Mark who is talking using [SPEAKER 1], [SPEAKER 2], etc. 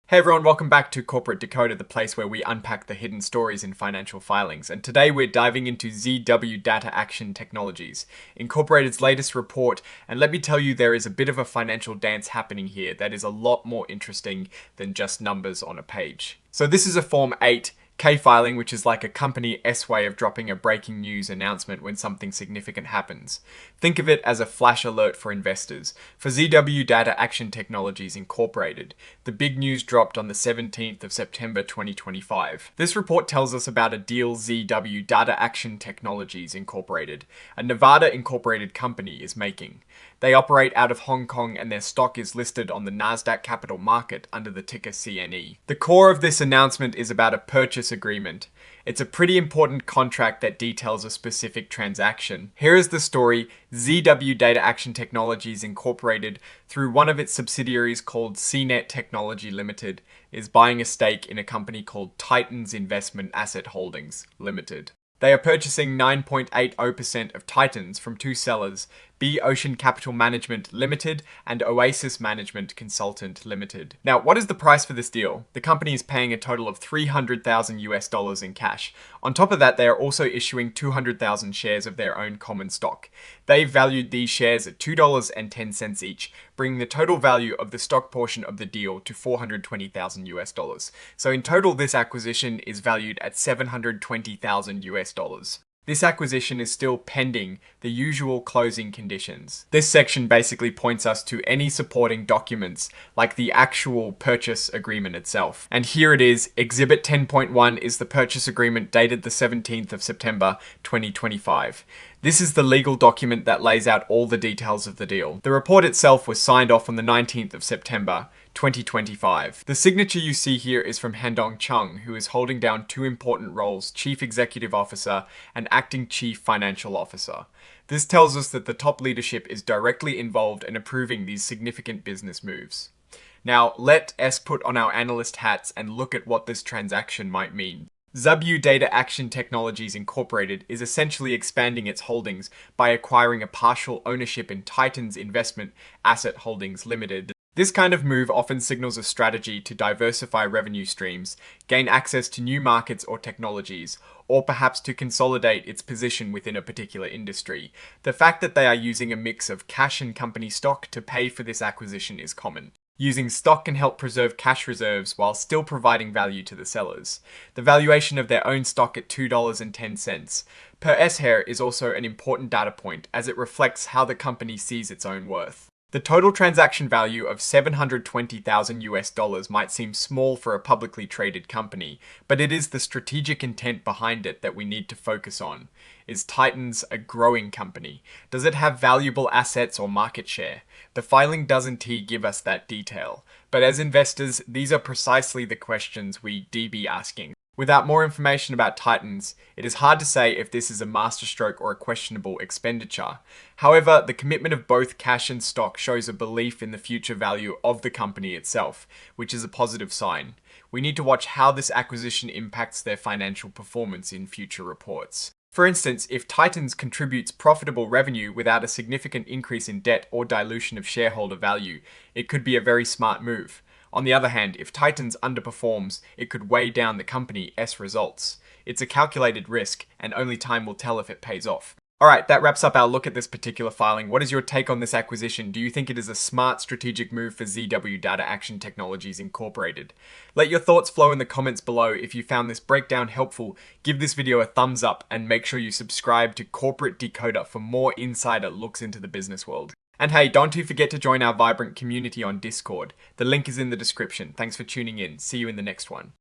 [SPEAKER 1] Hey everyone, welcome back to Corporate Decoder, the place where we unpack the hidden stories in financial filings. And today we're diving into ZW Data Action Technologies, Incorporated's latest report. And let me tell you, there is a bit of a financial dance happening here that is a lot more interesting than just numbers on a page. So this is a Form 8 K filing, which is like a company S way of dropping a breaking news announcement when something significant happens. Think of it as a flash alert for investors. For ZW Data Action Technologies Incorporated, the big news dropped on the 17th of September 2025. This report tells us about a deal ZW Data Action Technologies Incorporated, a Nevada incorporated company, is making. They operate out of Hong Kong and their stock is listed on the Nasdaq Capital Market under the ticker CNE. The core of this announcement is about a purchase agreement. It's a pretty important contract that details a specific transaction. Here is the story. ZW Data Action Technologies Incorporated, through one of its subsidiaries called CNET Technology Limited, is buying a stake in a company called Titans Investment Asset Holdings Limited. They are purchasing 9.80% of Titans from two sellers, B Ocean Capital Management Limited and Oasis Management Consultant Limited. Now, what is the price for this deal? The company is paying a total of $300,000 in cash. On top of that, they are also issuing 200,000 shares of their own common stock. They valued these shares at $2.10 each, bringing the total value of the stock portion of the deal to $420,000. So in total, this acquisition is valued at $720,000. This acquisition is still pending the usual closing conditions. This section basically points us to any supporting documents, like the actual purchase agreement itself. And here it is. Exhibit 10.1 is the purchase agreement dated the 17th of September 2025. This is the legal document that lays out all the details of the deal. The report itself was signed off on the 19th of September 2025. The signature you see here is from Handong Chung, who is holding down two important roles, Chief Executive Officer and Acting Chief Financial Officer. This tells us that the top leadership is directly involved in approving these significant business moves. Now, let us put on our analyst hats and look at what this transaction might mean. ZW Data Action Technologies Incorporated is essentially expanding its holdings by acquiring a partial ownership in Titans Investment Asset Holdings Limited. This kind of move often signals a strategy to diversify revenue streams, gain access to new markets or technologies, or perhaps to consolidate its position within a particular industry. The fact that they are using a mix of cash and company stock to pay for this acquisition is common. Using stock can help preserve cash reserves while still providing value to the sellers. The valuation of their own stock at $2.10 per S-Hair is also an important data point, as it reflects how the company sees its own worth. The total transaction value of $720,000 might seem small for a publicly traded company, but it is the strategic intent behind it that we need to focus on. Is Titans a growing company? Does it have valuable assets or market share? The filing doesn't give us that detail, but as investors, these are precisely the questions we be asking. Without more information about Titans, it is hard to say if this is a masterstroke or a questionable expenditure. However, the commitment of both cash and stock shows a belief in the future value of the company itself, which is a positive sign. We need to watch how this acquisition impacts their financial performance in future reports. For instance, if Titans contributes profitable revenue without a significant increase in debt or dilution of shareholder value, it could be a very smart move. On the other hand, if Titans underperforms, it could weigh down the company's results. It's a calculated risk, and only time will tell if it pays off. Alright, that wraps up our look at this particular filing. What is your take on this acquisition? Do you think it is a smart strategic move for ZW Data Action Technologies Incorporated? Let your thoughts flow in the comments below. If you found this breakdown helpful, give this video a thumbs up and make sure you subscribe to Corporate Decoder for more insider looks into the business world. And hey, don't forget to join our vibrant community on Discord. The link is in the description. Thanks for tuning in. See you in the next one.